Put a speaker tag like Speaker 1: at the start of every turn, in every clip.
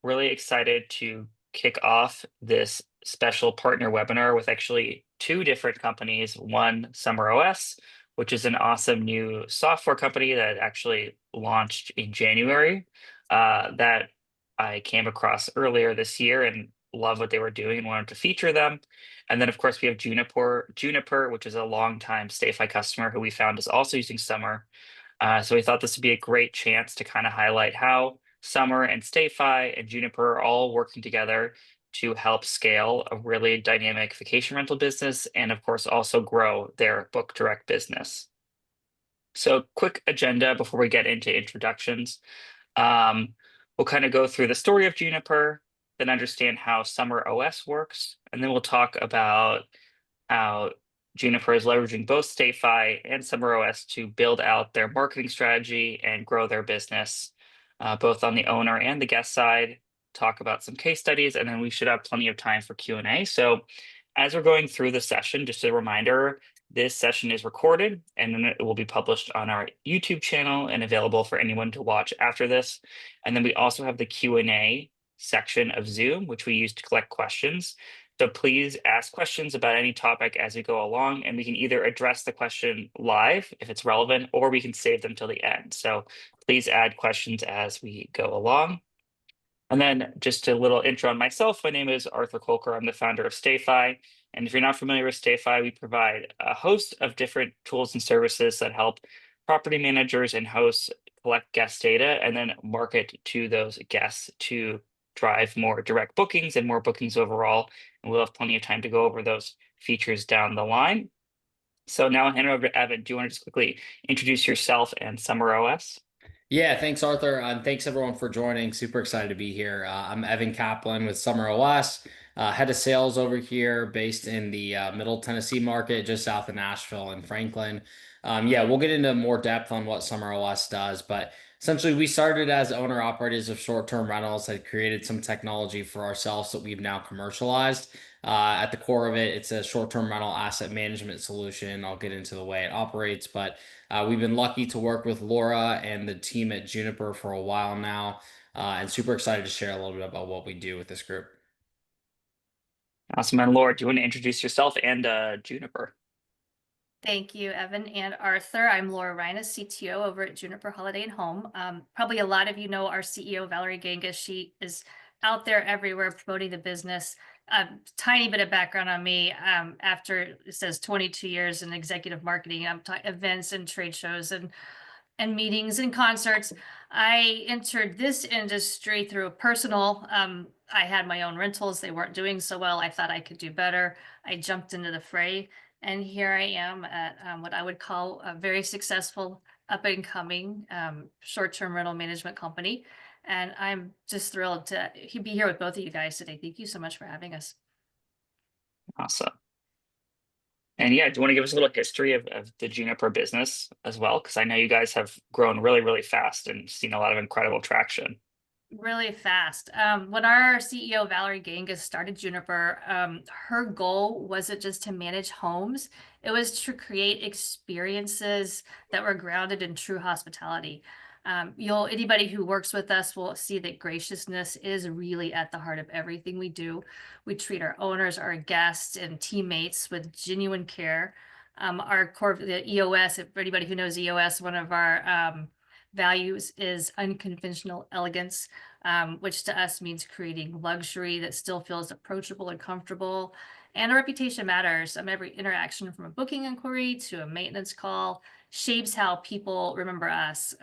Speaker 1: really excited to kick off this special partner webinar with actually two different companies. One, SummerOS, which is an awesome new software company that actually launched in January, that I came across earlier this year and love what they were doing and wanted to feature them. And then, of course, we have Juniper, which is a longtime StayFi customer who we found is also using Summer. So we thought this would be a great chance to kind of highlight how Summer and StayFi and Juniper are all working together to help scale a really dynamic vacation rental business and, of course, also grow their book direct business. So, quick agenda before we get into introductions. We'll kind of go through the story of Juniper, then understand how SummerOS works, and then we'll talk about how Juniper is leveraging both StayFi and SummerOS to build out their marketing strategy and grow their business, both on the owner and the guest side. Talk about some case studies, and then we should have plenty of time for Q&A. So as we're going through the session, just a reminder, this session is recorded and then it will be published on our YouTube channel and available for anyone to watch after this. And then we also have the Q&A section of Zoom, which we use to collect questions. So please ask questions about any topic as we go along, and we can either address the question live if it's relevant, or we can save them till the end. So please add questions as we go along. And then just a little intro on myself. My name is Arthur Colker. I'm the founder of StayFi. And if you're not familiar with StayFi, we provide a host of different tools and services that help property managers and hosts collect guest data and then market to those guests to drive more direct bookings and more bookings overall. And we'll have plenty of time to go over those features down the line. So now I'll hand it over to Evan. Do you want to just quickly introduce yourself and SummerOS?
Speaker 2: Yeah, thanks, Arthur. Thanks, everyone, for joining. Super excited to be here. I'm Evan Kaplan with SummerOS, head of sales over here, based in the Middle Tennessee market, just south of Nashville and Franklin. Yeah, we'll get into more depth on what SummerOS does, but essentially, we started as owner-operators of short-term rentals, had created some technology for ourselves that we've now commercialized. At the core of it, it's a short-term rental asset management solution. I'll get into the way it operates, but we've been lucky to work with Laura and the team at Juniper for a while now, and super excited to share a little bit about what we do with this group.
Speaker 1: Awesome. And Laura, do you want to introduce yourself and Juniper?
Speaker 3: Thank you, Evan and Arthur. I'm Laura Reines, CTO over at Juniper Holiday Home. Probably a lot of you know our CEO, Valerie Genghis. She is out there everywhere promoting the business. Tiny bit of background on me. After it says 22 years in executive marketing, events and trade shows and meetings and concerts. I entered this industry through a personal. I had my own rentals. They weren't doing so well. I thought I could do better. I jumped into the fray. And here I am at what I would call a very successful up and coming short-term rental management company. And I'm just thrilled to be here with both of you guys today. Thank you so much for having us.
Speaker 1: Awesome. And yeah, do you want to give us a little history of the Juniper business as well? Because I know you guys have grown really, really fast and seen a lot of incredible traction.
Speaker 3: Really fast. When our CEO, Valerie Genghis, started Juniper, her goal wasn't just to manage homes, it was to create experiences that were grounded in true hospitality. Anybody who works with us will see that graciousness is really at the heart of everything we do. We treat our owners, our guests, and teammates with genuine care. Our core, the EOS, if anybody who knows EOS, one of our values is unconventional elegance, which to us means creating luxury that still feels approachable and comfortable. And our reputation matters. Every interaction from a booking inquiry to a maintenance call shapes how people remember us.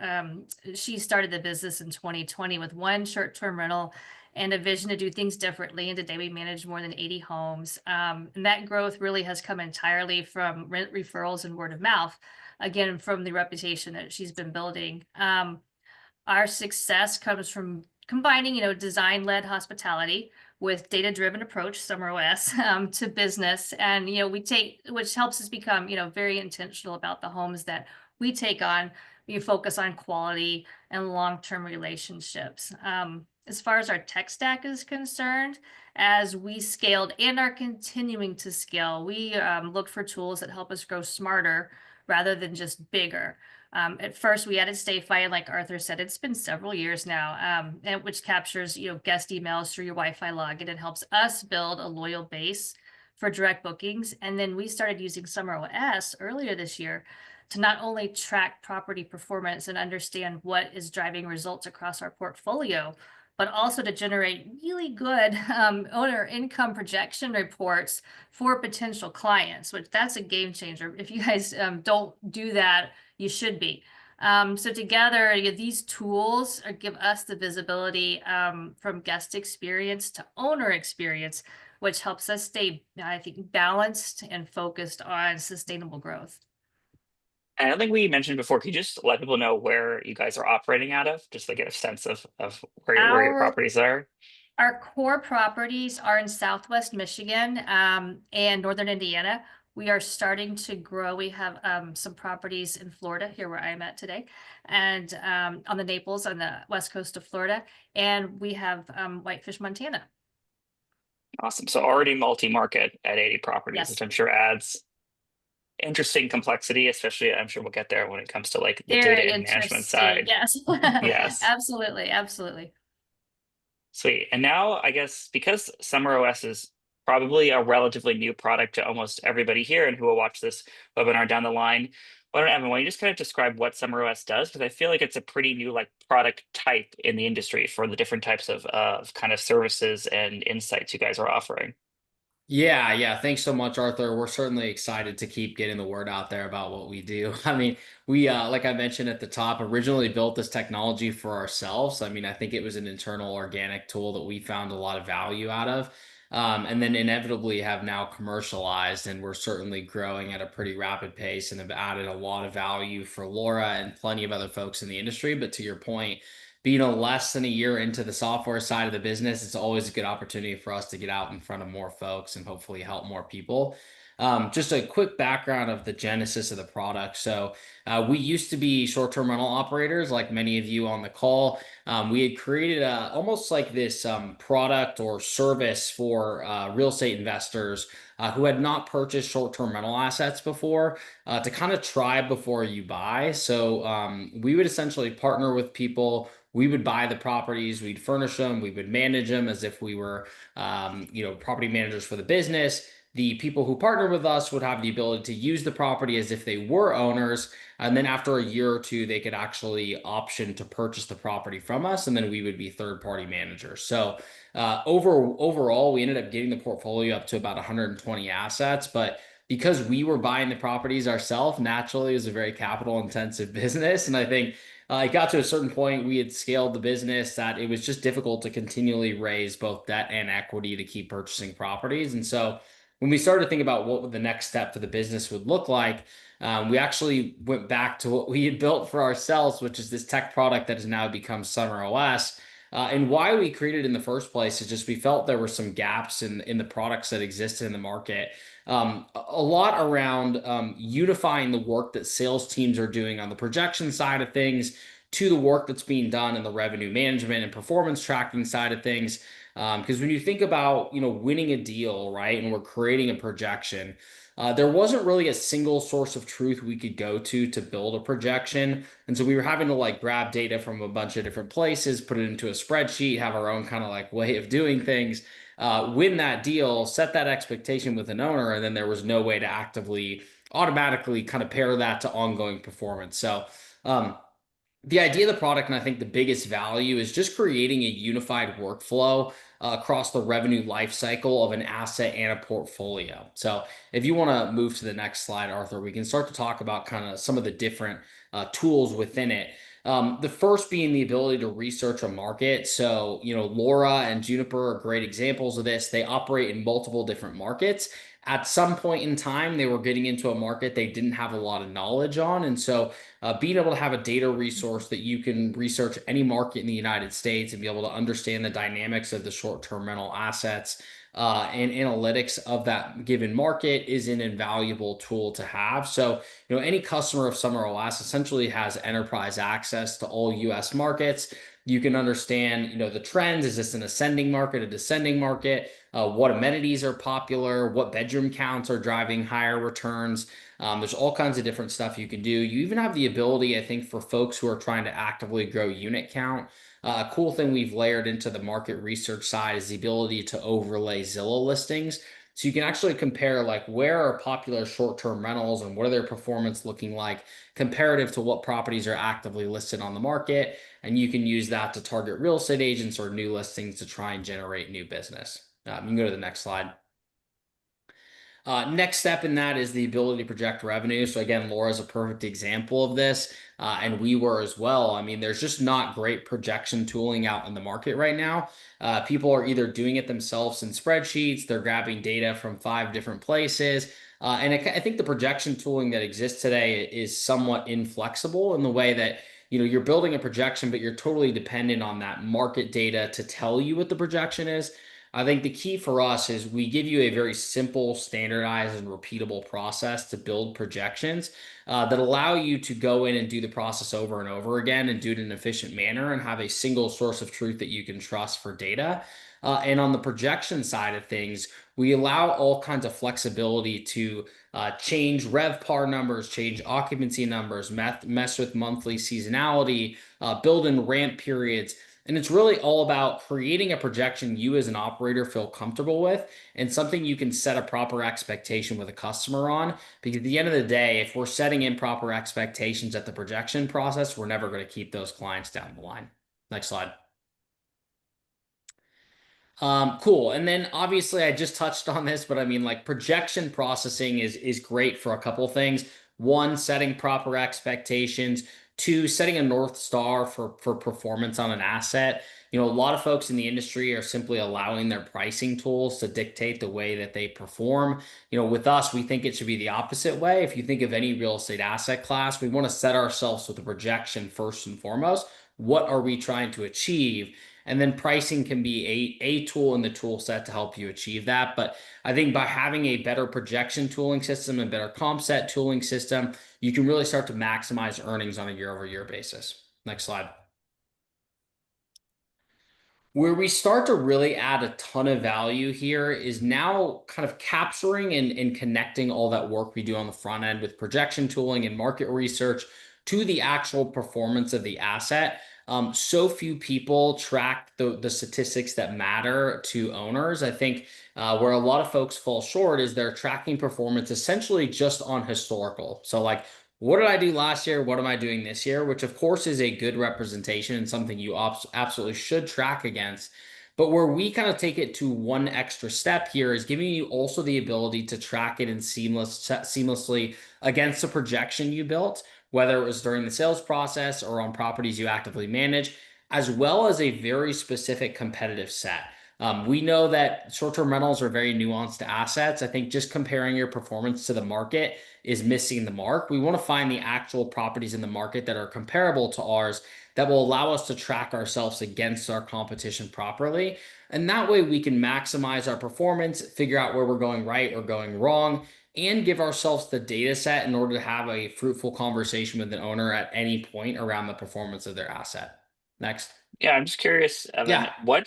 Speaker 3: She started the business in 2020 with one short-term rental and a vision to do things differently. And today we manage more than 80 homes. And that growth really has come entirely from rent referrals and word of mouth, again, from the reputation that she's been building. Our success comes from combining, design-led hospitality with data-driven approach, SummerOS, to business. And, which helps us become, very intentional about the homes that we take on. We focus on quality and long-term relationships. As far as our tech stack is concerned, as we scaled and are continuing to scale, we look for tools that help us grow smarter rather than just bigger. At first, we added StayFi, and like Arthur said, it's been several years now, and which captures guest emails through your Wi-Fi login and helps us build a loyal base for direct bookings. And then we started using SummerOS earlier this year to not only track property performance and understand what is driving results across our portfolio, but also to generate really good owner income projection reports for potential clients, which that's a game changer. If you guys don't do that, you should be. So together, these tools give us the visibility from guest experience to owner experience, which helps us stay, I think, balanced and focused on sustainable growth.
Speaker 1: And I don't think we mentioned before, can you just let people know where you guys are operating out of, just to get a sense of where your
Speaker 3: Our
Speaker 1: properties are?
Speaker 3: Our core properties are in Southwest Michigan and Northern Indiana. We are starting to grow. We have some properties in Florida, here where I'm at today, and on the Naples on the west coast of Florida, and we have Whitefish, Montana.
Speaker 1: Awesome. So already multi-market at 80 properties,
Speaker 3: Yes.
Speaker 1: which I'm sure adds interesting complexity, especially I'm sure we'll get there when it comes to like the data
Speaker 3: Very
Speaker 1: and management
Speaker 3: interesting.
Speaker 1: side.
Speaker 3: Yes.
Speaker 1: Yes.
Speaker 3: Absolutely. Absolutely.
Speaker 1: Sweet. And now I guess because SummerOS is probably a relatively new product to almost everybody here and who will watch this webinar down the line, why don't Evan, why don't you just kind of describe what SummerOS does? Because I feel like it's a pretty new like product type in the industry for the different types of kind of services and insights you guys are offering.
Speaker 2: Yeah. Thanks so much, Arthur. We're certainly excited to keep getting the word out there about what we do. I mean, we, like I mentioned at the top, originally built this technology for ourselves. I mean, I think it was an internal organic tool that we found a lot of value out of. And then inevitably have now commercialized, and we're certainly growing at a pretty rapid pace and have added a lot of value for Laura and plenty of other folks in the industry. But to your point, being a less than a year into the software side of the business, it's always a good opportunity for us to get out in front of more folks and hopefully help more people. Just a quick background of the genesis of the product. So we used to be short-term rental operators, like many of you on the call. We had created almost like this product or service for real estate investors who had not purchased short-term rental assets before to kind of try before you buy. So we would essentially partner with people. We would buy the properties, we'd furnish them, we would manage them as if we were, property managers for the business. The people who partner with us would have the ability to use the property as if they were owners. And then after a year or two, they could actually option to purchase the property from us. And then we would be third-party managers. So overall, we ended up getting the portfolio up to about 120 assets. But because we were buying the properties ourselves, naturally, it was a very capital-intensive business. And I think it got to a certain point, we had scaled the business that it was just difficult to continually raise both debt and equity to keep purchasing properties. And so when we started to think about what the next step for the business would look like, we actually went back to what we had built for ourselves, which is this tech product that has now become SummerOS. And why we created it in the first place is just we felt there were some gaps in the products that existed in the market. A lot around unifying the work that sales teams are doing on the projection side of things to the work that's being done in the revenue management and performance tracking side of things. Because when you think about, winning a deal, right, and we're creating a projection, there wasn't really a single source of truth we could go to build a projection. And so we were having to like grab data from a bunch of different places, put it into a spreadsheet, have our own kind of like way of doing things, win that deal, set that expectation with an owner, and then there was no way to actively automatically kind of pair that to ongoing performance. So the idea of the product, and I think the biggest value, is just creating a unified workflow across the revenue life cycle of an asset and a portfolio. So if you want to move to the next slide, Arthur, we can start to talk about kind of some of the different tools within it. The first being the ability to research a market. So, Laura and Juniper are great examples of this. They operate in multiple different markets. At some point in time, they were getting into a market they didn't have a lot of knowledge on. And so being able to have a data resource that you can research any market in the United States and be able to understand the dynamics of the short-term rental assets and analytics of that given market is an invaluable tool to have. So, any customer of SummerOS essentially has enterprise access to all US markets. You can understand, the trends. Is this an ascending market, a descending market? What amenities are popular? What bedroom counts are driving higher returns? There's all kinds of different stuff you can do. You even have the ability, I think, for folks who are trying to actively grow unit count. A cool thing we've layered into the market research side is the ability to overlay Zillow listings. So you can actually compare like where are popular short-term rentals and what are their performance looking like comparative to what properties are actively listed on the market. And you can use that to target real estate agents or new listings to try and generate new business. You can go to the next slide. Next step in that is the ability to project revenue. So again, Laura's a perfect example of this, and we were as well. I mean, there's just not great projection tooling out in the market right now. People are either doing it themselves in spreadsheets, they're grabbing data from 5 different places. I think the projection tooling that exists today is somewhat inflexible in the way that you're building a projection, but you're totally dependent on that market data to tell you what the projection is. I think the key for us is we give you a very simple, standardized, and repeatable process to build projections that allow you to go in and do the process over and over again and do it in an efficient manner and have a single source of truth that you can trust for data. And on the projection side of things, we allow all kinds of flexibility to change RevPAR numbers, change occupancy numbers, mess with monthly seasonality, build in ramp periods. And it's really all about creating a projection you as an operator feel comfortable with and something you can set a proper expectation with a customer on. Because at the end of the day, if we're setting improper expectations at the projection process, we're never going to keep those clients down the line. Next slide. Cool. And then obviously I just touched on this, but I mean like projection processing is great for a couple of things. One, setting proper expectations. Two, setting a North Star for performance on an asset. A lot of folks in the industry are simply allowing their pricing tools to dictate the way that they perform. With us, we think it should be the opposite way. If you think of any real estate asset class, we want to set ourselves with a projection first and foremost. What are we trying to achieve? And then pricing can be a tool in the tool set to help you achieve that. But I think by having a better projection tooling system and better comp set tooling system, you can really start to maximize earnings on a year-over-year basis. Next slide. Where we start to really add a ton of value here is now kind of capturing and connecting all that work we do on the front end with projection tooling and market research to the actual performance of the asset. So few people track the statistics that matter to owners. I think where a lot of folks fall short is they're tracking performance essentially just on historical. So like, what did I do last year? What am I doing this year? Which of course is a good representation and something you absolutely should track against. But where we kind of take it to one extra step here is giving you also the ability to track it seamlessly against the projection you built, whether it was during the sales process or on properties you actively manage, as well as a very specific competitive set. We know that short-term rentals are very nuanced assets. I think just comparing your performance to the market is missing the mark. We want to find the actual properties in the market that are comparable to ours that will allow us to track ourselves against our competition properly. And that way we can maximize our performance, figure out where we're going right or going wrong, and give ourselves the data set in order to have a fruitful conversation with an owner at any point around the performance of their asset. Next.
Speaker 1: Yeah, I'm just curious, Evan,
Speaker 2: Yeah.
Speaker 1: what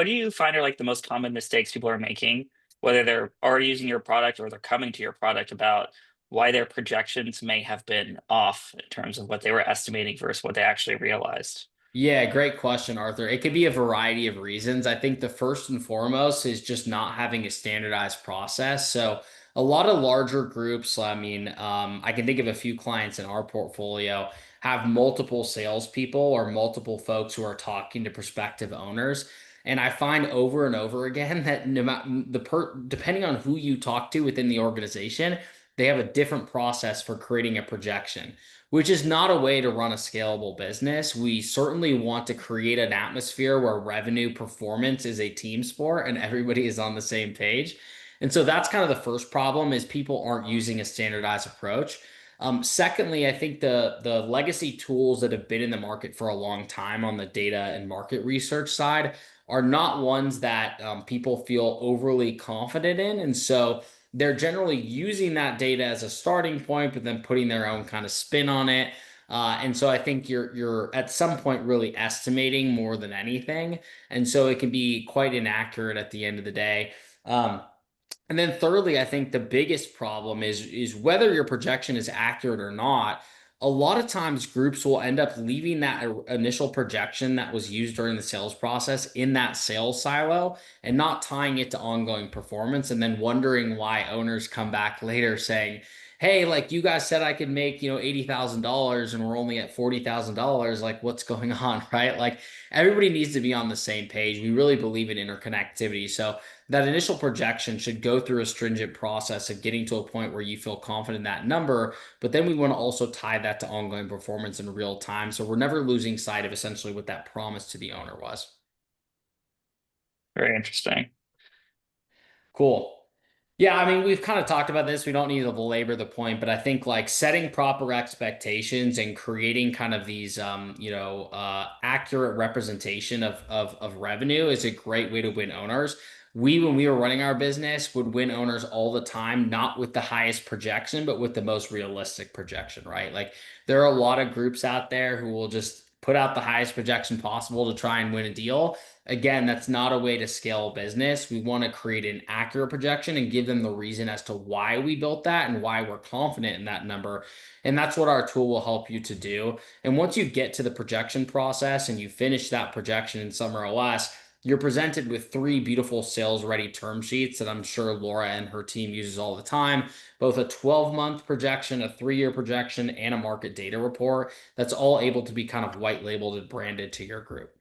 Speaker 1: do you find are like the most common mistakes people are making, whether they're already using your product or they're coming to your product about why their projections may have been off in terms of what they were estimating versus what they actually realized?
Speaker 2: Yeah, great question, Arthur. It could be a variety of reasons. I think the first and foremost is just not having a standardized process. So a lot of larger groups, I mean, I can think of a few clients in our portfolio have multiple salespeople or multiple folks who are talking to prospective owners. And I find over and over again that depending on who you talk to within the organization, they have a different process for creating a projection, which is not a way to run a scalable business. We certainly want to create an atmosphere where revenue performance is a team sport and everybody is on the same page. And so that's kind of the first problem is people aren't using a standardized approach. Secondly, I think the legacy tools that have been in the market for a long time on the data and market research side are not ones that people feel overly confident in. And so they're generally using that data as a starting point, but then putting their own kind of spin on it. And so I think you're at some point really estimating more than anything. And so it can be quite inaccurate at the end of the day. And then thirdly, I think the biggest problem is whether your projection is accurate or not. A lot of times groups will end up leaving that initial projection that was used during the sales process in that sales silo and not tying it to ongoing performance, and then wondering why owners come back later saying, "Hey, like you guys said I could make, $80,000 and we're only at $40,000. Like what's going on?" Right? Like everybody needs to be on the same page. We really believe in interconnectivity. So that initial projection should go through a stringent process of getting to a point where you feel confident in that number. But then we want to also tie that to ongoing performance in real time. So we're never losing sight of essentially what that promise to the owner was.
Speaker 1: Very interesting.
Speaker 2: Cool. Yeah, I mean, we've kind of talked about this. We don't need to belabor the point, but I think like setting proper expectations and creating kind of these, accurate representation of revenue is a great way to win owners. When we were running our business, would win owners all the time, not with the highest projection, but with the most realistic projection, right? Like there are a lot of groups out there who will just put out the highest projection possible to try and win a deal. Again, that's not a way to scale a business. We want to create an accurate projection and give them the reason as to why we built that and why we're confident in that number. And that's what our tool will help you to do. And once you get to the projection process and you finish that projection in SummerOS, you're presented with three beautiful sales ready term sheets that I'm sure Laura and her team uses all the time, both a 12-month projection, a 3-year projection, and a market data report that's all able to be kind of white labeled and branded to your group.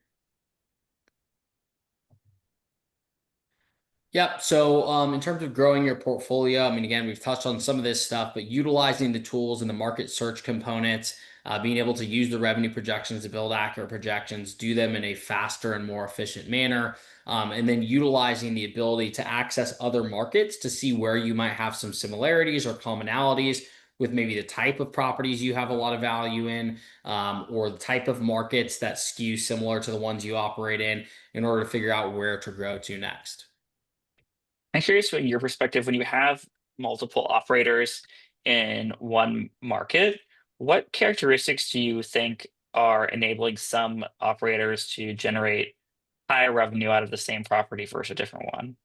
Speaker 2: Yep. So, in terms of growing your portfolio, I mean, again, we've touched on some of this stuff, but utilizing the tools and the market search components, being able to use the revenue projections to build accurate projections, do them in a faster and more efficient manner, and then utilizing the ability to access other markets to see where you might have some similarities or commonalities with maybe the type of properties you have a lot of value in, or the type of markets that skew similar to the ones you operate in order to figure out where to grow to next.
Speaker 1: I'm curious, from your perspective, when you have multiple operators in one market, what characteristics do you think are enabling some operators to generate higher revenue out of the same property versus a different one?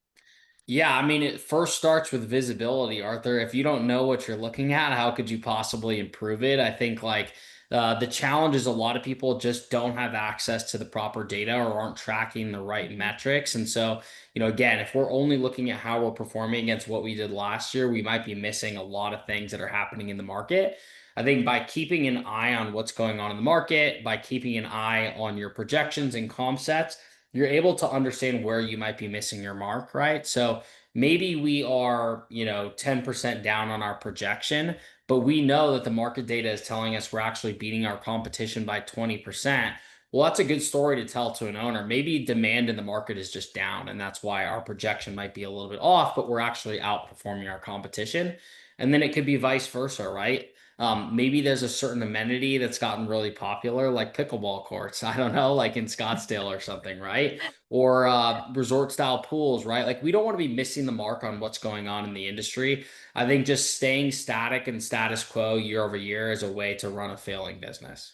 Speaker 2: Yeah, I mean, it first starts with visibility, Arthur. If you don't know what you're looking at, how could you possibly improve it? I think like the challenge is a lot of people just don't have access to the proper data or aren't tracking the right metrics. And so, again, if we're only looking at how we're performing against what we did last year, we might be missing a lot of things that are happening in the market. I think by keeping an eye on what's going on in the market, by keeping an eye on your projections and comp sets, you're able to understand where you might be missing your mark, right? So maybe we are, 10% down on our projection, but we know that the market data is telling us we're actually beating our competition by 20%. Well, that's a good story to tell to an owner. Maybe demand in the market is just down, and that's why our projection might be a little bit off, but we're actually outperforming our competition. And then it could be vice versa, right? Maybe there's a certain amenity that's gotten really popular, like pickleball courts. I don't know, like in Scottsdale or something, right? Or resort style pools, right? Like we don't want to be missing the mark on what's going on in the industry. I think just staying static and status quo year over year is a way to run a failing business.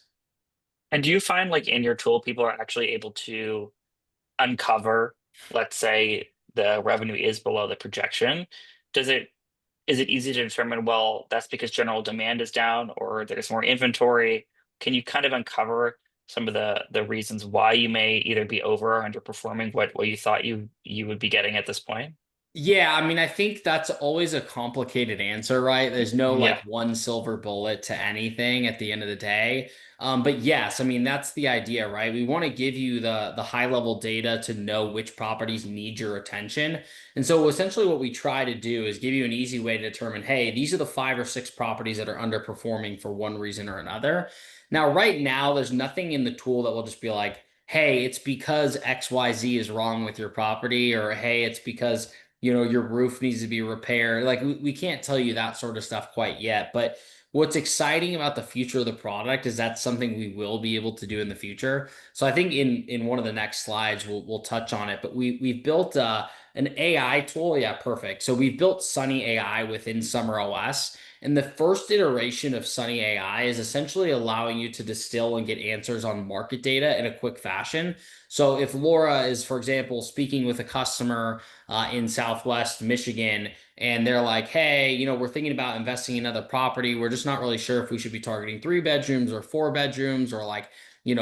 Speaker 1: And do you find like in your tool, people are actually able to uncover, let's say the revenue is below the projection? Does it is it easy to determine, well, that's because general demand is down or there's more inventory? Can you kind of uncover some of the reasons why you may either be over or underperforming what you thought you would be getting at this point?
Speaker 2: Yeah, I mean, I think that's always a complicated answer, right? There's no
Speaker 1: Yeah.
Speaker 2: like one silver bullet to anything at the end of the day. But yes, I mean, that's the idea, right? We want to give you the high level data to know which properties need your attention. And so essentially what we try to do is give you an easy way to determine, hey, these are the 5 or 6 properties that are underperforming for one reason or another. Now, right now, there's nothing in the tool that will just be like, hey, it's because XYZ is wrong with your property, or hey, it's because your roof needs to be repaired. Like we can't tell you that sort of stuff quite yet. But what's exciting about the future of the product is that's something we will be able to do in the future. So I think in one of the next slides we'll touch on it. But we've built An AI tool, yeah, perfect. So we've built Sunny AI within SummerOS. And the first iteration of Sunny AI is essentially allowing you to distill and get answers on market data in a quick fashion. So if Laura is, for example, speaking with a customer in Southwest Michigan, and they're like, hey, we're thinking about investing in another property. We're just not really sure if we should be targeting 3 bedrooms or 4 bedrooms or like,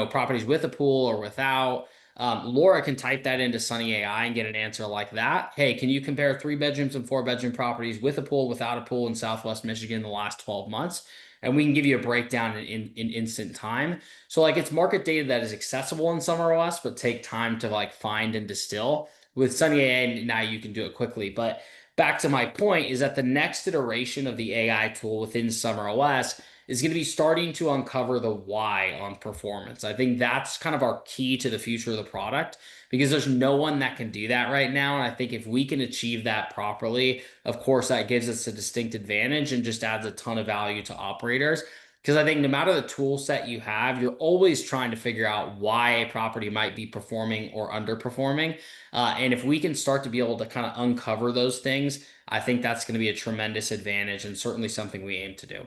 Speaker 2: properties with a pool or without. Laura can type that into Sunny AI and get an answer like that. Hey, can you compare 3 bedrooms and 4 bedroom properties with a pool, without a pool in Southwest Michigan in the last 12 months? And we can give you a breakdown in instant time. So like it's market data that is accessible in SummerOS, but take time to like find and distill. With Sunny AI, now you can do it quickly. But back to my point is that the next iteration of the AI tool within SummerOS is going to be starting to uncover the why on performance. I think that's kind of our key to the future of the product because there's no one that can do that right now. And I think if we can achieve that properly, of course, that gives us a distinct advantage and just adds a ton of value to operators. Because I think no matter the tool set you have, you're always trying to figure out why a property might be performing or underperforming. And if we can start to be able to kind of uncover those things, I think that's going to be a tremendous advantage and certainly something we aim to do.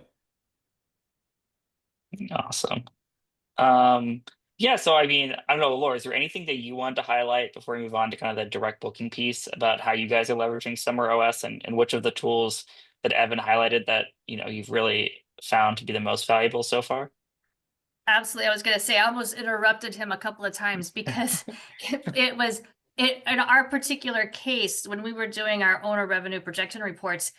Speaker 1: Awesome. Yeah, so I mean, I don't know, Laura, is there anything that you want to highlight before we move on to kind of the direct booking piece about how you guys are leveraging SummerOS and which of the tools that Evan highlighted that, you've really found to be the most valuable so far?
Speaker 3: Absolutely. I was going to say, I almost interrupted him a couple of times because it was in our particular case, when we were doing our owner revenue projection reports,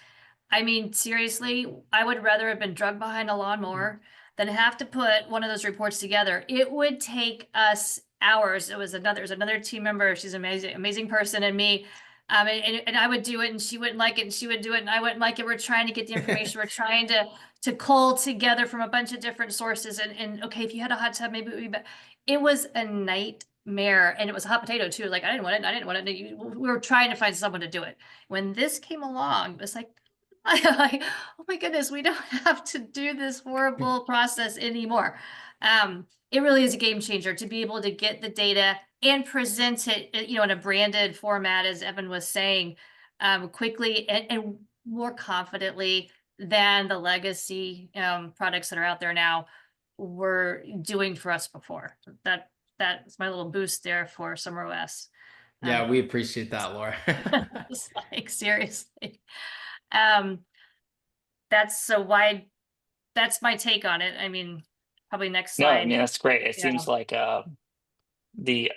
Speaker 3: I mean, seriously, I would rather have been drugged behind a lawnmower than have to put one of those reports together. It would take us hours. There's another team member. She's an amazing person, and me. And I would do it, and she wouldn't like it, and she would do it, and I wouldn't like it. We're trying to get the information. We're trying to cull together from a bunch of different sources. And okay, if you had a hot tub, maybe it would be better. It was a nightmare, and it was a hot potato too. Like I didn't want it. I didn't want it. We were trying to find someone to do it. When this came along, it was like, like, oh my goodness, we don't have to do this horrible process anymore. It really is a game changer to be able to get the data and present it, in a branded format, as Evan was saying, quickly and more confidently than the legacy products that are out there now were doing for us before. That's my little boost there for SummerOS.
Speaker 2: Yeah, we appreciate that, Laura.
Speaker 3: It's like seriously. Um, that's my take on it. I mean, probably next
Speaker 1: No, I
Speaker 3: slide.
Speaker 1: mean, that's great. It
Speaker 3: Yeah.
Speaker 1: seems like the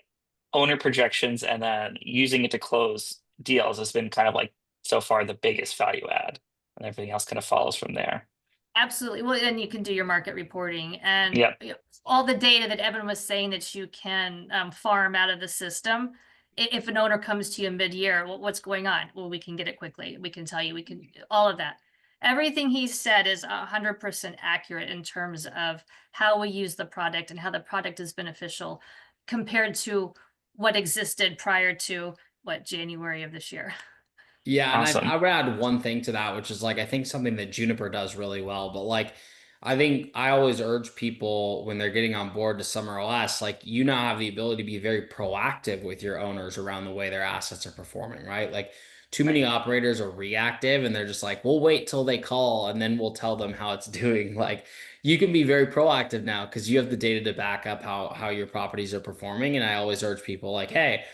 Speaker 1: owner projections and then using it to close deals has been kind of like so far the biggest value add, and everything else kind of follows from there.
Speaker 3: Absolutely. Well, then you can do your market reporting and
Speaker 1: Yep.
Speaker 3: all the data that Evan was saying that you can farm out of the system. If an owner comes to you mid-year, what's going on? Well, we can get it quickly. We can tell you, we can all of that. Everything he said is 100% accurate in terms of how we use the product and how the product is beneficial compared to what existed prior to January of this year.
Speaker 2: Yeah, and
Speaker 1: Awesome.
Speaker 2: I would add one thing to that, which is like I think something that Juniper does really well. But like I think I always urge people when they're getting on board to SummerOS, like you now have the ability to be very proactive with your owners around the way their assets are performing, right? Like too many operators are reactive and they're just like, we'll wait till they call and then we'll tell them how it's doing. Like you can be very proactive now because you have the data to back up how your properties are performing. And I always urge people like, hey,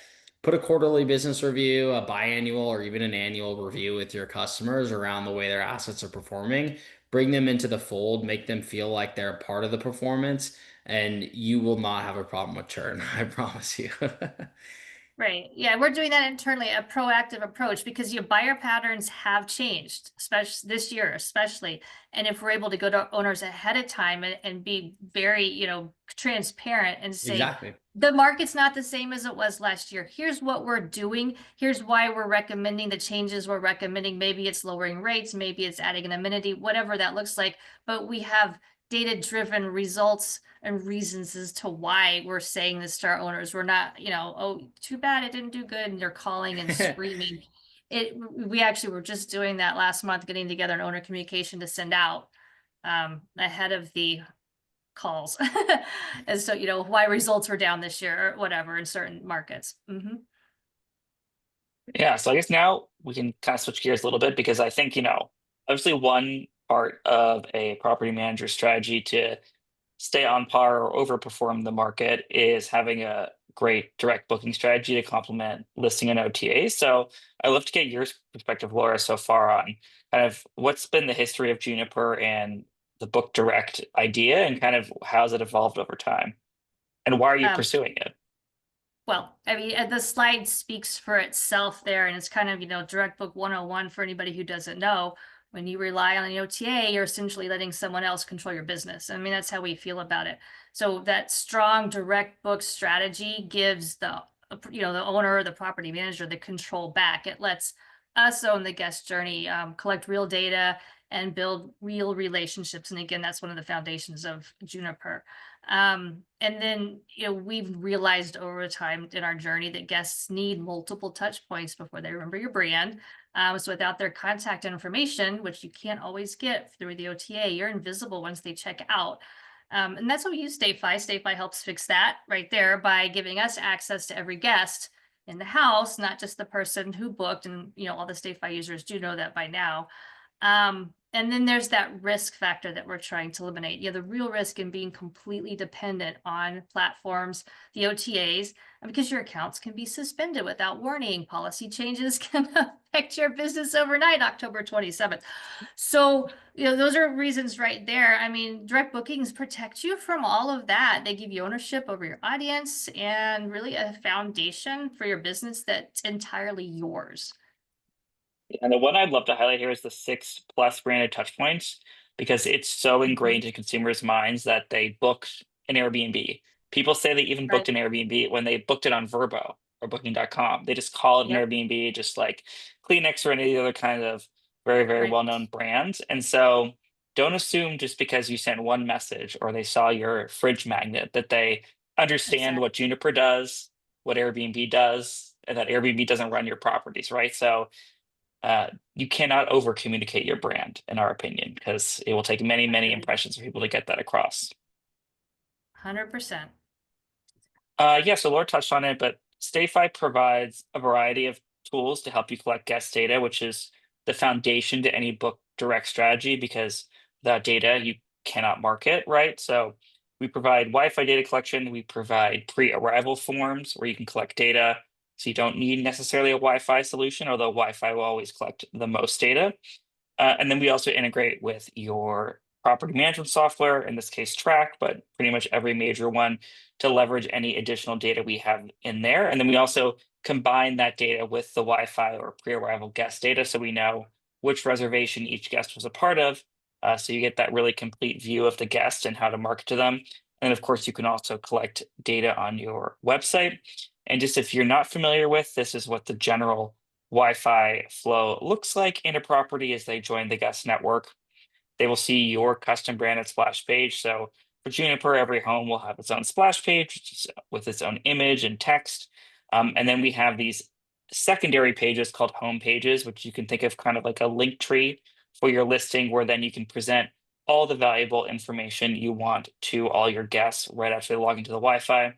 Speaker 2: put a quarterly business review, a biannual, or even an annual review with your customers around the way their assets are performing. Bring them into the fold, make them feel like they're a part of the performance, and you will not have a problem with churn. I promise you.
Speaker 3: Right. Yeah, we're doing that internally, a proactive approach, because your buyer patterns have changed, especially this year, especially. And if we're able to go to owners ahead of time and be very, transparent and say,
Speaker 2: Exactly.
Speaker 3: the market's not the same as it was last year. Here's what we're doing. Here's why we're recommending the changes we're recommending. Maybe it's lowering rates, maybe it's adding an amenity, whatever that looks like. But we have data-driven results and reasons as to why we're saying this to our owners. We're not, oh, too bad it didn't do good, and they're calling and screaming. We actually were just doing that last month, getting together an owner communication to send out ahead of the calls. And so, why results were down this year or whatever in certain markets.
Speaker 1: Yeah, so I guess now we can kind of switch gears a little bit because I think, obviously one part of a property manager strategy to stay on par or overperform the market is having a great direct booking strategy to complement listing and OTA. So I'd love to get your perspective, Laura, so far on kind of what's been the history of Juniper and the book direct idea and kind of how's it evolved over time and why are you
Speaker 3: Um,
Speaker 1: pursuing it?
Speaker 3: Well, I mean, the slide speaks for itself there, and it's kind of, direct book 101 for anybody who doesn't know. When you rely on an OTA, you're essentially letting someone else control your business. I mean, that's how we feel about it. So that strong direct book strategy gives the owner or the property manager the control back. It lets us own the guest journey, collect real data, and build real relationships. And again, that's one of the foundations of Juniper. And then, we've realized over time in our journey that guests need multiple touch points before they remember your brand. So without their contact information, which you can't always get through the OTA, you're invisible once they check out. And that's what we use StayFi. StayFi helps fix that right there by giving us access to every guest in the house, not just the person who booked. And, all the StayFi users do know that by now. And then there's that risk factor that we're trying to eliminate. The real risk in being completely dependent on platforms, the OTAs, because your accounts can be suspended without warning. Policy changes can affect your business overnight, October 27th. So, those are reasons right there. I mean, direct bookings protect you from all of that. They give you ownership over your audience and really a foundation for your business that's entirely yours.
Speaker 1: And the one I'd love to highlight here is the 6+ branded touch points because it's so
Speaker 3: Mhm.
Speaker 1: ingrained in consumers' minds that they booked an Airbnb. People say they even booked
Speaker 3: Right.
Speaker 1: an Airbnb when they booked it on Vrbo or Booking.com. They just call it an
Speaker 3: Yep.
Speaker 1: Airbnb, just like Kleenex or any other kind of very, very
Speaker 3: Right.
Speaker 1: well-known brands. And so don't assume just because you sent one message or they saw your fridge magnet that they understand what
Speaker 3: Exactly.
Speaker 1: Juniper does, what Airbnb does, and that Airbnb doesn't run your properties, right? So you cannot over communicate your brand, in our opinion, because it will take many, many
Speaker 3: Agreed.
Speaker 1: impressions for people to get that across.
Speaker 3: 100%.
Speaker 1: Yeah, so Laura touched on it, but StayFi provides a variety of tools to help you collect guest data, which is the foundation to any book direct strategy because without data, you cannot market, right? So we provide Wi-Fi data collection, we provide pre-arrival forms where you can collect data. So you don't need necessarily a Wi-Fi solution, although Wi-Fi will always collect the most data. And then we also integrate with your property management software, in this case Track, but pretty much every major one to leverage any additional data we have in there. And then we also combine that data with the Wi-Fi or pre-arrival guest data so we know which reservation each guest was a part of. So you get that really complete view of the guest and how to market to them. And of course, you can also collect data on your website. And just if you're not familiar with, this is what the general Wi-Fi flow looks like in a property as they join the guest network. They will see your custom branded splash page. So for Juniper, every home will have its own splash page with its own image and text. And then we have these secondary pages called home pages, which you can think of kind of like a link tree for your listing, where then you can present all the valuable information you want to all your guests right after they log into the Wi-Fi.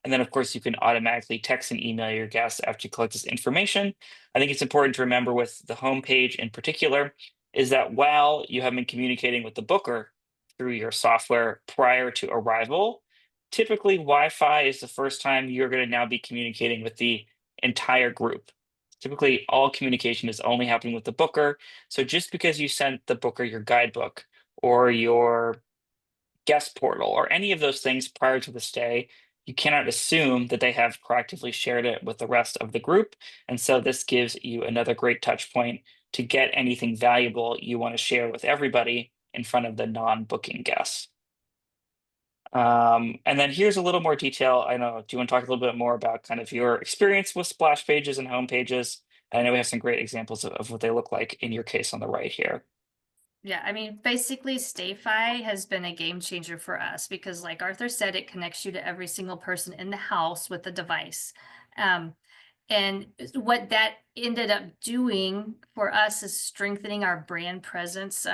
Speaker 1: And then, of course, you can automatically text and email your guests after you collect this information. I think it's important to remember with the homepage in particular is that while you have been communicating with the booker through your software prior to arrival, typically Wi-Fi is the first time you're going to now be communicating with the entire group. Typically, all communication is only happening with the booker. So just because you sent the booker your guidebook or your guest portal or any of those things prior to the stay, you cannot assume that they have proactively shared it with the rest of the group. And so this gives you another great touch point to get anything valuable you want to share with everybody in front of the non-booking guests. And then here's a little more detail. I know, do you want to talk a little bit more about kind of your experience with splash pages and home pages? I know we have some great examples of what they look like in your case on the right here.
Speaker 3: Yeah, I mean, basically, StayFi has been a game changer for us because, like Arthur said, it connects you to every single person in the house with a device. Um, and what that ended up doing for us is strengthening our brand presence.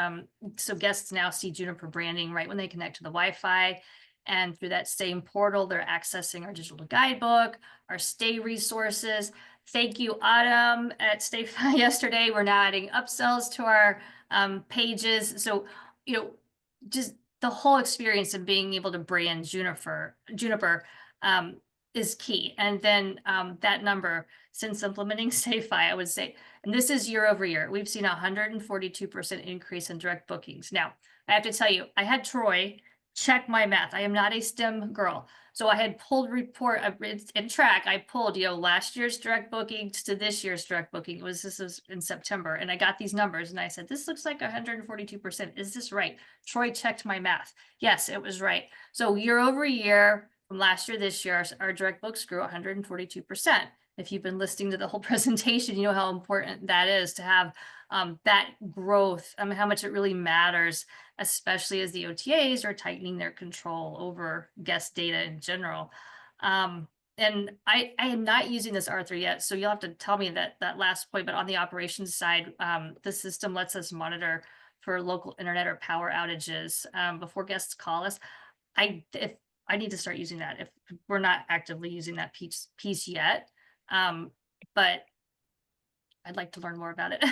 Speaker 3: So guests now see Juniper branding right when they connect to the Wi-Fi. And through that same portal, they're accessing our digital guidebook, our stay resources. Thank you, Autumn at StayFi yesterday. We're now adding upsells to our pages. So, just the whole experience of being able to brand Juniper is key. And then that number, since implementing StayFi, I would say, and this is year over year, we've seen a 142% increase in direct bookings. Now, I have to tell you, I had Troy check my math. I am not a STEM girl. So I had pulled report and track. I pulled, last year's direct bookings to this year's direct booking. This was in September, and I got these numbers, and I said, "This looks like 142%. Is this right?" Troy checked my math. Yes, it was right. So year over year, from last year this year, our direct books grew 142%. If you've been listening to the whole presentation, you know how important that is to have that growth. How much it really matters, especially as the OTAs are tightening their control over guest data in general. And I am not using this, Arthur, yet, so you'll have to tell me that last point. But on the operations side, the system lets us monitor for local internet or power outages before guests call us. If I need to start using that, if we're not actively using that piece yet, but I'd like to learn more about it.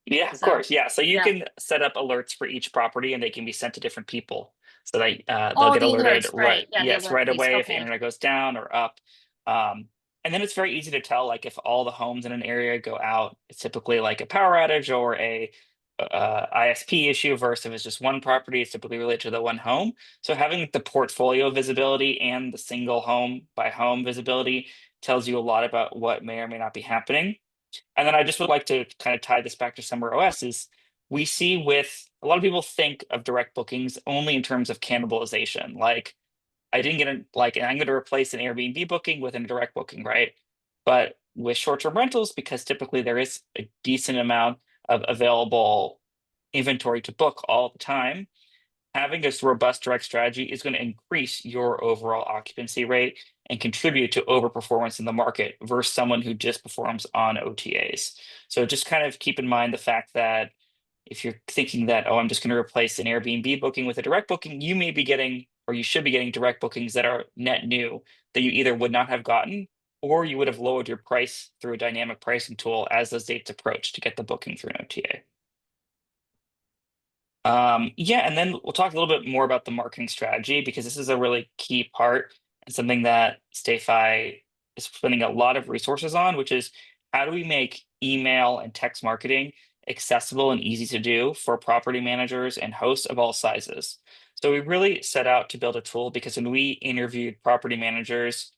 Speaker 1: Yeah, of
Speaker 3: So,
Speaker 1: course. Yeah. So you
Speaker 3: yeah.
Speaker 1: can set up alerts for each property and they can be sent to different people. So they they'll
Speaker 3: Oh,
Speaker 1: get
Speaker 3: the
Speaker 1: alerted
Speaker 3: alerts, right? Yeah, the
Speaker 1: yes,
Speaker 3: alert
Speaker 1: right
Speaker 3: piece.
Speaker 1: away if the
Speaker 3: Okay.
Speaker 1: internet goes down or up. And then it's very easy to tell, like if all the homes in an area go out, it's typically like a power outage or a ISP issue versus if it's just one property, it's typically related to the one home. So having the portfolio visibility and the single home by home visibility tells you a lot about what may or may not be happening. And then I just would like to kind of tie this back to SummerOS is we see with a lot of people think of direct bookings only in terms of cannibalization. Like I didn't get I'm going to replace an Airbnb booking with a direct booking, right? But with short-term rentals, because typically there is a decent amount of available inventory to book all the time, having this robust direct strategy is going to increase your overall occupancy rate and contribute to overperformance in the market versus someone who just performs on OTAs. So just kind of keep in mind the fact that if you're thinking that, oh, I'm just going to replace an Airbnb booking with a direct booking, you may be getting, or you should be getting direct bookings that are net new that you either would not have gotten or you would have lowered your price through a dynamic pricing tool as those dates approach to get the booking through an OTA. Yeah, and then we'll talk a little bit more about the marketing strategy because this is a really key part and something that StayFi is spending a lot of resources on, which is how do we make email and text marketing accessible and easy to do for property managers and hosts of all sizes. So we really set out to build a tool because when we interviewed property managers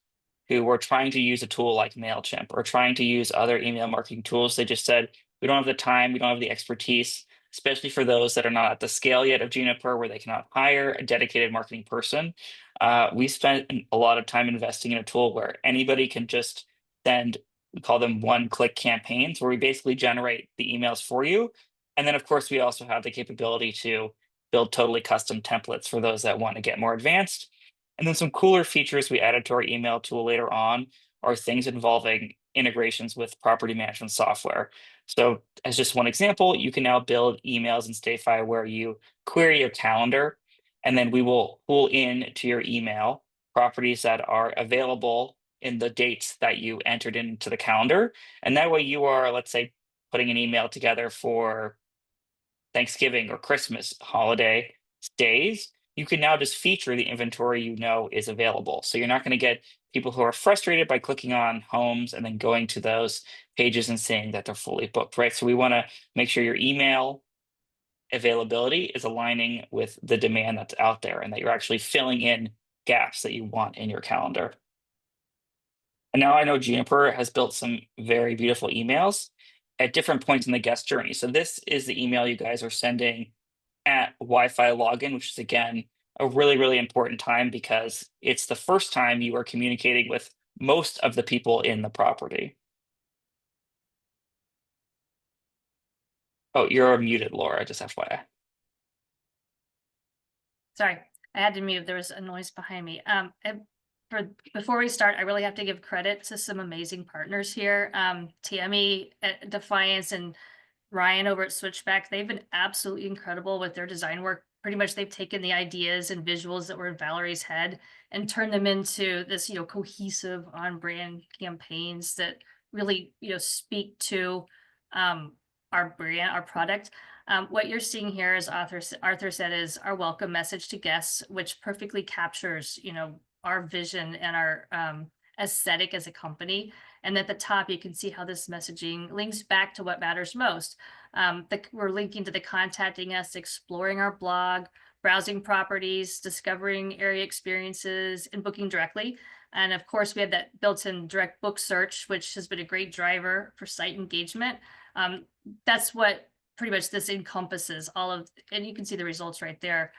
Speaker 1: who were trying to use a tool like MailChimp or trying to use other email marketing tools, they just said, we don't have the time, we don't have the expertise, especially for those that are not at the scale yet of Juniper, where they cannot hire a dedicated marketing person. We spent a lot of time investing in a tool where anybody can just send, we call them one-click campaigns, where we basically generate the emails for you. And then, of course, we also have the capability to build totally custom templates for those that want to get more advanced. And then some cooler features we added to our email tool later on are things involving integrations with property management software. So as just one example, you can now build emails in StayFi where you query your calendar, and then we will pull in to your email properties that are available in the dates that you entered into the calendar. And that way you are, let's say, putting an email together for Thanksgiving or Christmas holiday stays, you can now just feature the inventory you know is available. So you're not going to get people who are frustrated by clicking on homes and then going to those pages and saying that they're fully booked, right? So we want to make sure your email availability is aligning with the demand that's out there and that you're actually filling in gaps that you want in your calendar. And now I know Juniper has built some very beautiful emails at different points in the guest journey. So this is the email you guys are sending at Wi-Fi login, which is again a really, really important time because it's the first time you are communicating with most of the people in the property. Oh, you're muted, Laura, just FYI.
Speaker 3: Sorry, I had to mute. There was a noise behind me. Before we start, I really have to give credit to some amazing partners here. Tammy at Defiance and Ryan over at Switchback. They've been absolutely incredible with their design work. Pretty much they've taken the ideas and visuals that were in Valerie's head and turned them into this, cohesive on-brand campaigns that really, speak to our brand, our product. What you're seeing here, as Arthur said, is our welcome message to guests, which perfectly captures, our vision and our aesthetic as a company. And at the top, you can see how this messaging links back to what matters most. We're linking to the contacting us, exploring our blog, browsing properties, discovering area experiences, and booking directly. And of course, we have that built-in direct book search, which has been a great driver for site engagement. That's what pretty much this encompasses, all of, and you can see the results right there.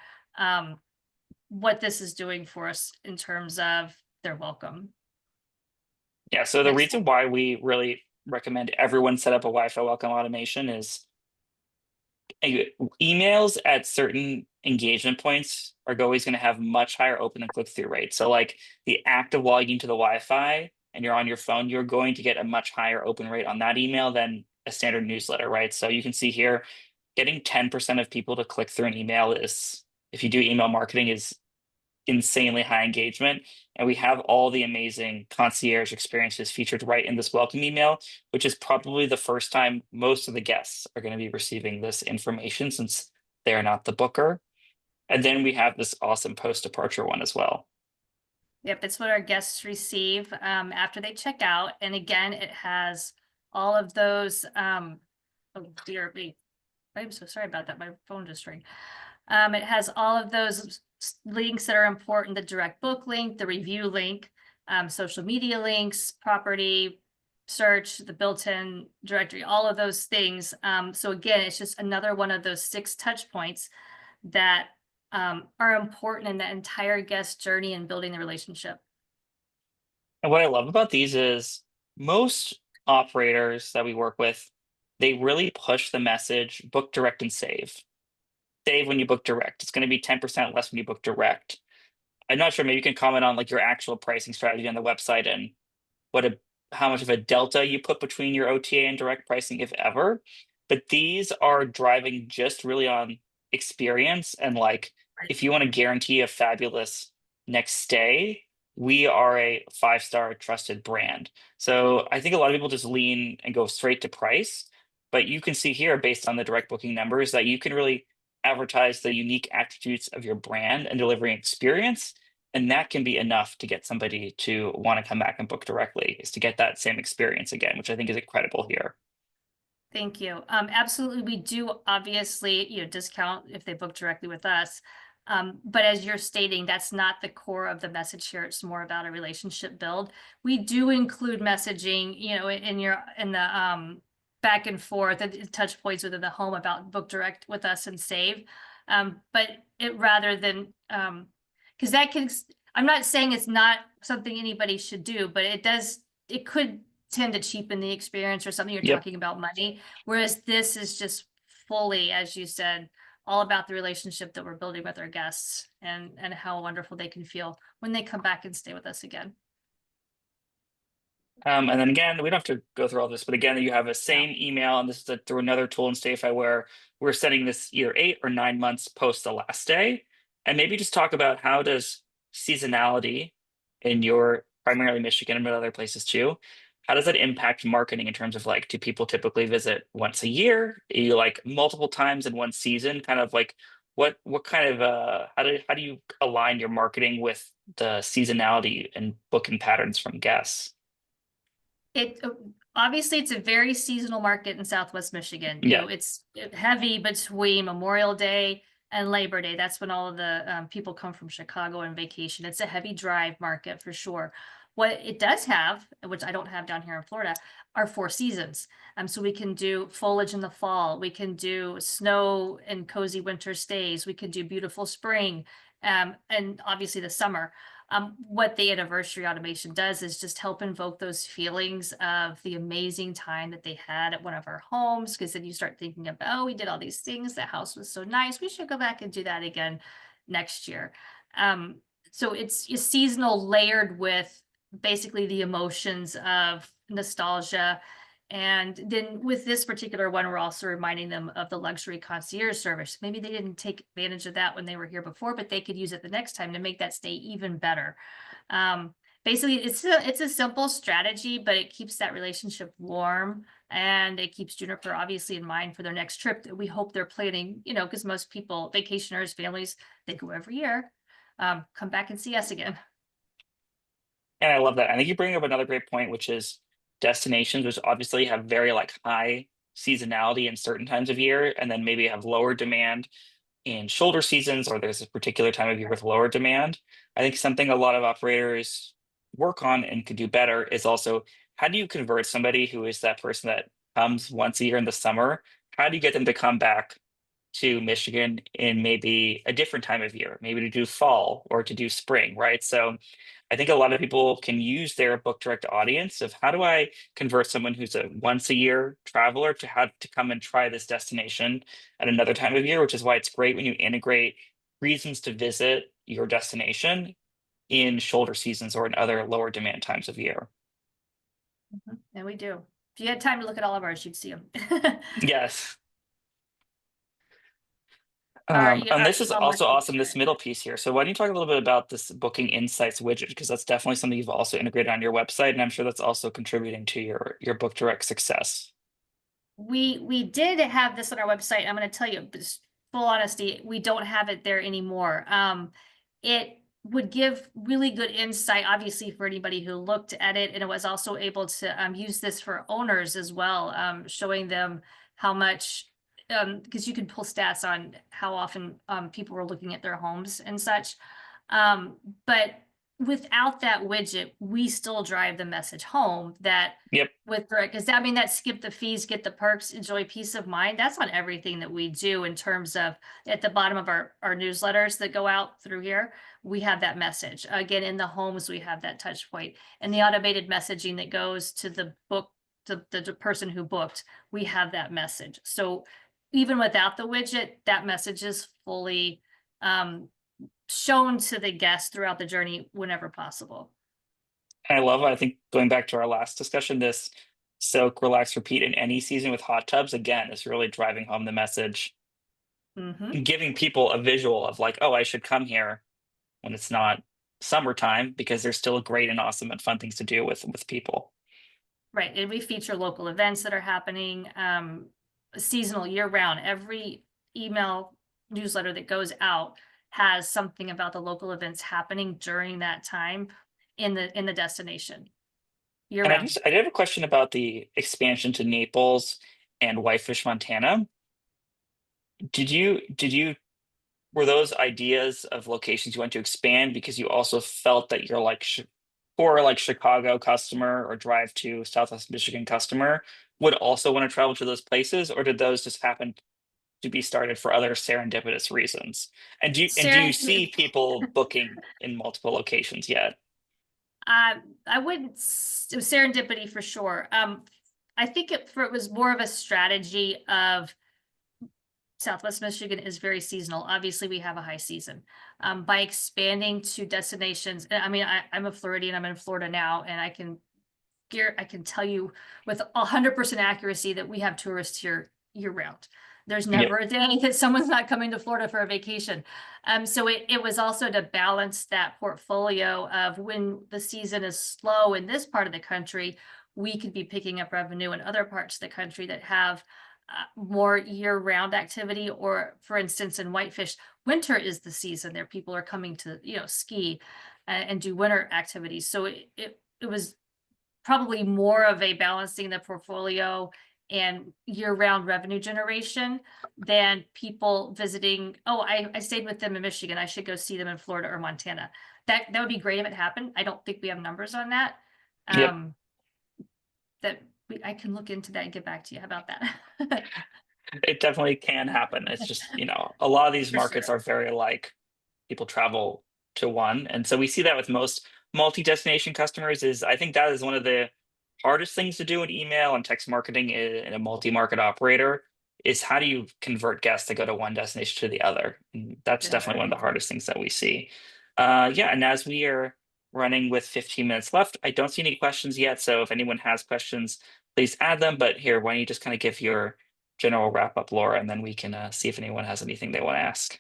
Speaker 3: What this is doing for us in terms of their welcome.
Speaker 1: Yeah, so the
Speaker 3: Next
Speaker 1: reason why we really recommend everyone set up a Wi-Fi welcome automation is emails at certain engagement points are always going to have much higher open and click-through rates. So like the act of logging to the Wi-Fi and you're on your phone, you're going to get a much higher open rate on that email than a standard newsletter, right? So you can see here, getting 10% of people to click through an email is, if you do email marketing, is insanely high engagement. And we have all the amazing concierge experiences featured right in this welcome email, which is probably the first time most of the guests are going to be receiving this information since they're not the booker. And then we have this awesome post-departure one as well.
Speaker 3: Yep, it's what our guests receive after they check out. And again, it has all of those, oh dear me, I'm so sorry about that. My phone just rang. It has all of those links that are important: the direct book link, the review link, social media links, property search, the built-in directory, all of those things. So again, it's just another one of those 6 touch points that are important in the entire guest journey and building the relationship.
Speaker 1: And what I love about these is most operators that we work with, they really push the message, book direct and save. Save when you book direct. It's going to be 10% less when you book direct. I'm not sure, maybe you can comment on like your actual pricing strategy on the website and how much of a delta you put between your OTA and direct pricing, if ever. But these are driving just really on experience, and like if you want to guarantee a fabulous next stay, we are a 5-star trusted brand. So I think a lot of people just lean and go straight to price, but you can see here based on the direct booking numbers that you can really advertise the unique attributes of your brand and delivering experience. And that can be enough to get somebody to want to come back and book directly, is to get that same experience again, which I think is incredible here.
Speaker 3: Thank you. Absolutely, we do obviously, discount if they book directly with us. But as you're stating, that's not the core of the message here. It's more about a relationship build. We do include messaging, in the back and forth and touch points within the home about book direct with us and save. But it rather than because I'm not saying it's not something anybody should do, but it could tend to cheapen the experience or something. You're
Speaker 1: Yep.
Speaker 3: talking about money, whereas this is just fully, as you said, all about the relationship that we're building with our guests and how wonderful they can feel when they come back and stay with us again.
Speaker 1: And then again, we don't have to go through all this, but again, you have a same email, and this is through another tool in StayFi where we're sending this either 8 or 9 months post the last day. And maybe just talk about how does seasonality in your primarily Michigan but other places too, how does that impact marketing in terms of like, do people typically visit once a year? Are you like multiple times in one season? Kind of like what kind of how do you align your marketing with the seasonality and booking patterns from guests?
Speaker 3: Obviously it's a very seasonal market in Southwest Michigan.
Speaker 1: Yeah.
Speaker 3: It's heavy between Memorial Day and Labor Day. That's when all of the people come from Chicago on vacation. It's a heavy drive market for sure. What it does have, which I don't have down here in Florida, are 4 seasons. So we can do foliage in the fall. We can do snow and cozy winter stays. We can do beautiful spring, and obviously the summer. What the anniversary automation does is just help invoke those feelings of the amazing time that they had at one of our homes, because then you start thinking about, oh, we did all these things. The house was so nice. We should go back and do that again next year. So it's seasonal layered with basically the emotions of nostalgia. And then with this particular one, we're also reminding them of the luxury concierge service. Maybe they didn't take advantage of that when they were here before, but they could use it the next time to make that stay even better. basically it's a simple strategy, but it keeps that relationship warm, and it keeps Juniper obviously in mind for their next trip that we hope they're planning, because most people, vacationers, families, they go every year. Come back and see us again.
Speaker 1: And I love that. I think you bring up another great point, which is destinations, which obviously have very like high seasonality in certain times of year, and then maybe have lower demand in shoulder seasons, or there's a particular time of year with lower demand. I think something a lot of operators work on and could do better is also, how do you convert somebody who is that person that comes once a year in the summer? How do you get them to come back to Michigan in maybe a different time of year, maybe to do fall or to do spring, right? So I think a lot of people can use their book direct audience of, how do I convert someone who's a once a year traveler to have to come and try this destination at another time of year, which is why it's great when you integrate reasons to visit your destination in shoulder seasons or in other lower demand times of year.
Speaker 3: And we do. If you had time to look at all of ours, you'd see them.
Speaker 1: Yes.
Speaker 3: Our,
Speaker 1: And
Speaker 3: our
Speaker 1: this is
Speaker 3: email
Speaker 1: also
Speaker 3: marketing
Speaker 1: awesome, this middle piece here. So why don't you talk a little bit about this booking insights widget? Because that's definitely something you've also integrated on your website, and I'm sure that's also contributing to your book direct success.
Speaker 3: We did have this on our website. I'm going to tell you, just full honesty, we don't have it there anymore. It would give really good insight, obviously, for anybody who looked at it, and it was also able to use this for owners as well, showing them how much, because you can pull stats on how often people were looking at their homes and such. But without that widget, we still drive the message home that
Speaker 1: Yep.
Speaker 3: with direct, because I mean that skip the fees, get the perks, enjoy peace of mind. That's on everything that we do in terms of at the bottom of our newsletters that go out through here. We have that message. Again, in the homes, we have that touch point, and the automated messaging that goes to the book, to the person who booked, we have that message. So even without the widget, that message is fully shown to the guest throughout the journey whenever possible.
Speaker 1: And I love it. I think going back to our last discussion, this soak, relax, repeat in any season with hot tubs, again, is really driving home the message, and giving people a visual of like, oh, I should come here when it's not summertime, because there's still great and awesome and fun things to do with people.
Speaker 3: Right, and we feature local events that are happening seasonal, year round. Every email newsletter that goes out has something about the local events happening during that time in the destination. Year
Speaker 1: And
Speaker 3: round.
Speaker 1: I did have a question about the expansion to Naples and Whitefish, Montana. Did you were those ideas of locations you want to expand because you also felt that you're like for like Chicago customer or drive to Southwest Michigan customer would also want to travel to those places, or did those just happen to be started for other serendipitous reasons? And do you see people booking in multiple locations yet?
Speaker 3: I wouldn't, it was serendipity for sure. I think it was more of a strategy of Southwest Michigan is very seasonal. Obviously, we have a high season. By expanding to destinations, and I mean, I'm a Floridian, I'm in Florida now, and I can tell you with 100% accuracy that we have tourists here year round. There's
Speaker 1: Yep.
Speaker 3: never a day that someone's not coming to Florida for a vacation. So it was also to balance that portfolio of when the season is slow in this part of the country, we could be picking up revenue in other parts of the country that have more year-round activity. Or for instance, in Whitefish, winter is the season there. People are coming to, ski and do winter activities. So it was probably more of a balancing the portfolio and year-round revenue generation than people visiting. Oh, I stayed with them in Michigan, I should go see them in Florida or Montana. That would be great if it happened. I don't think we have numbers on that.
Speaker 1: Yep.
Speaker 3: I can look into that and get back to you. How about that?
Speaker 1: It definitely can happen. It's just, a lot of these
Speaker 3: For
Speaker 1: markets
Speaker 3: sure.
Speaker 1: are very like people travel to one. And so we see that with most multi-destination customers. Is I think that is one of the hardest things to do in email and text marketing in a multi-market operator, is how do you convert guests to go to one destination to the other? And that's
Speaker 3: Yeah.
Speaker 1: definitely one of the hardest things that we see. Yeah, and as we are running with 15 minutes left, I don't see any questions yet. So if anyone has questions, please add them. But here, why don't you just kind of give your general wrap up, Laura, and then we can see if anyone has anything they want to ask.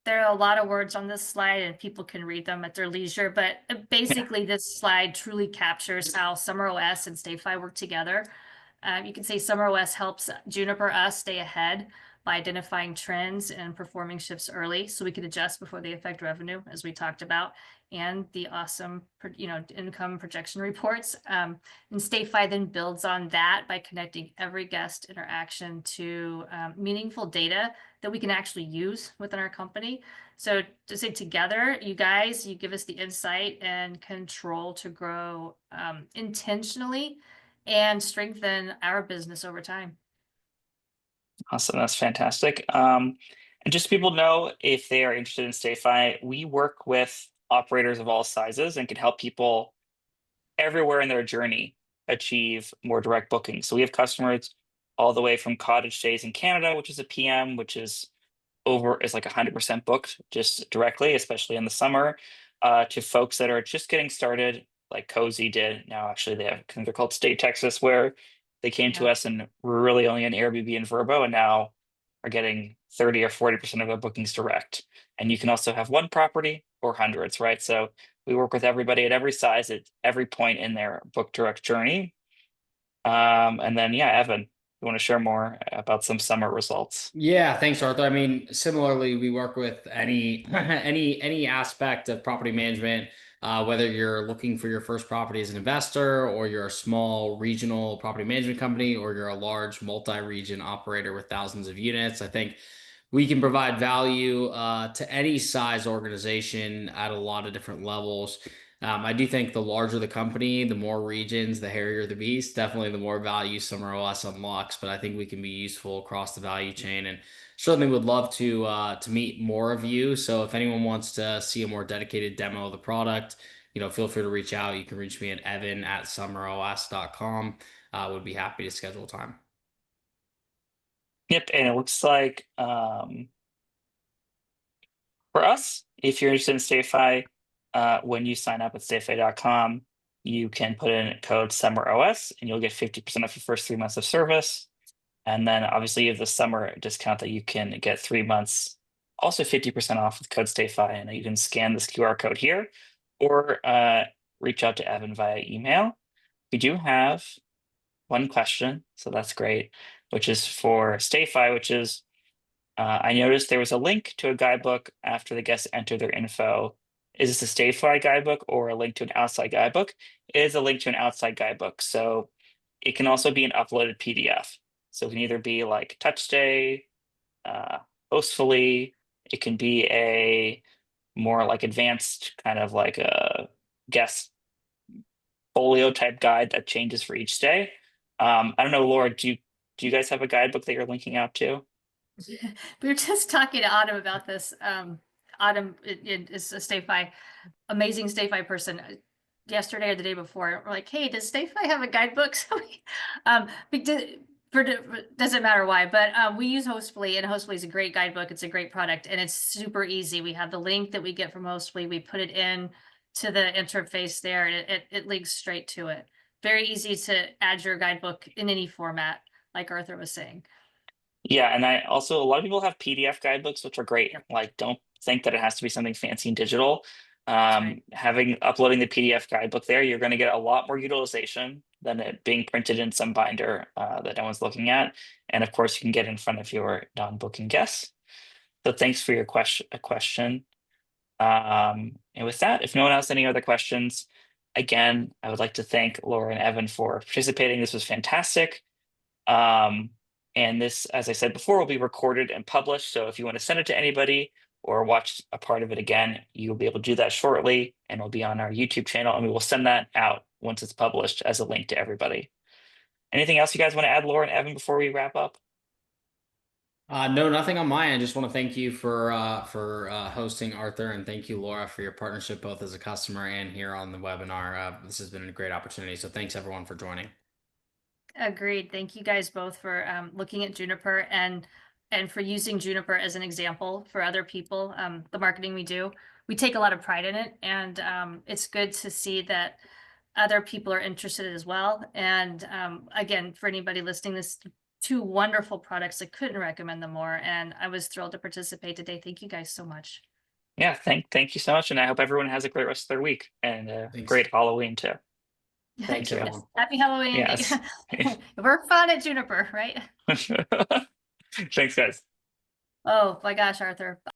Speaker 3: there are a lot of words on this slide and people can read them at their leisure, but basically this slide truly captures how SummerOS and StayFi work together. You can say SummerOS helps Juniper us stay ahead by identifying trends and performing shifts early so we can adjust before they affect revenue, as we talked about, and the awesome, income projection reports. And StayFi then builds on that by connecting every guest interaction to meaningful data that we can actually use within our company. So to say together, you guys, you give us the insight and control to grow intentionally and strengthen our business over time.
Speaker 1: Awesome, that's fantastic. And just so people know, if they are interested in StayFi, we work with operators of all sizes and can help people everywhere in their journey achieve more direct bookings. So we have customers all the way from cottage stays in Canada, which is a PM, which is like 100% booked just directly, especially in the summer, to folks that are just getting started, like Cozy did. Now, actually, they're called Stay Texas, where they came to us and were really only an Airbnb and Vrbo, and now are getting 30 or 40% of their bookings direct. And you can also have one property or hundreds, right? So we work with everybody at every size at every point in their book direct journey. And then, yeah, Evan, you want to share more about some summer results?
Speaker 2: Yeah, thanks, Arthur. I mean, similarly, we work with any any aspect of property management, whether you're looking for your first property as an investor, or you're a small regional property management company, or you're a large multi-region operator with thousands of units. I think we can provide value to any size organization at a lot of different levels. I do think the larger the company, the more regions, the hairier the beast, definitely the more value SummerOS unlocks. But I think we can be useful across the value chain, and certainly would love to meet more of you. So if anyone wants to see a more dedicated demo of the product, feel free to reach out. You can reach me at evan@summeros.com. Would be happy to schedule time.
Speaker 1: Yep, and it looks like for us, if you're interested in StayFi, when you sign up at stayfi.com, you can put in code SummerOS and you'll get 50% off your first 3 months of service. And then obviously you have the summer discount that you can get 3 months, also 50% off with code StayFi. And you can scan this QR code here or reach out to Evan via email. We do have one question, so that's great, which is for StayFi, which is I noticed there was a link to a guidebook after the guests enter their info. Is this a StayFi guidebook or a link to an outside guidebook? It is a link to an outside guidebook. So it can also be an uploaded PDF. So it can either be like TouchStay, Hostfully. It can be a more like advanced kind of like a guest folio type guide that changes for each stay. I don't know, Laura, do you guys have a guidebook that you're linking out to?
Speaker 3: We were just talking to Autumn about this. Autumn is a StayFi, amazing StayFi person. Yesterday or the day before, we're like, "Hey, does StayFi have a guidebook?" So doesn't matter why, but we use Hostfully, and Hostfully is a great guidebook. It's a great product, and it's super easy. We have the link that we get from Hostfully. We put it in to the interface there, and it links straight to it. Very easy to add your guidebook in any format, like Arthur was saying.
Speaker 1: Yeah, and I also, a lot of people have PDF guidebooks, which are great. Like, don't think that it has to be something fancy and digital.
Speaker 3: Right.
Speaker 1: Uploading the PDF guidebook there, you're going to get a lot more utilization than it being printed in some binder that no one's looking at. And of course, you can get in front of your non-booking guests. So thanks for your question. And with that, if no one has any other questions, again, I would like to thank Laura and Evan for participating. This was fantastic. And this, as I said before, will be recorded and published. So if you want to send it to anybody or watch a part of it again, you'll be able to do that shortly, and it'll be on our YouTube channel, and we will send that out once it's published as a link to everybody. Anything else you guys want to add, Laura and Evan, before we wrap up?
Speaker 2: No, nothing on my end. Just want to thank you for hosting, Arthur, and thank you, Laura, for your partnership both as a customer and here on the webinar. This has been a great opportunity. So thanks everyone for joining.
Speaker 3: Agreed. Thank you guys both for looking at Juniper and for using Juniper as an example for other people. The marketing we do, we take a lot of pride in it, and it's good to see that other people are interested as well. And again, for anybody listening two wonderful products. I couldn't recommend them more. And I was thrilled to participate today. Thank you guys so much.
Speaker 1: Yeah, thank you so much, and I hope everyone has a great rest of their week and a
Speaker 2: Thanks.
Speaker 1: great Halloween too.
Speaker 2: Thanks,
Speaker 3: Yes.
Speaker 2: everyone.
Speaker 3: Happy Halloween.
Speaker 1: Yes.
Speaker 3: We're fun at Juniper, right?
Speaker 1: Thanks, guys.
Speaker 3: Oh my gosh, Arthur.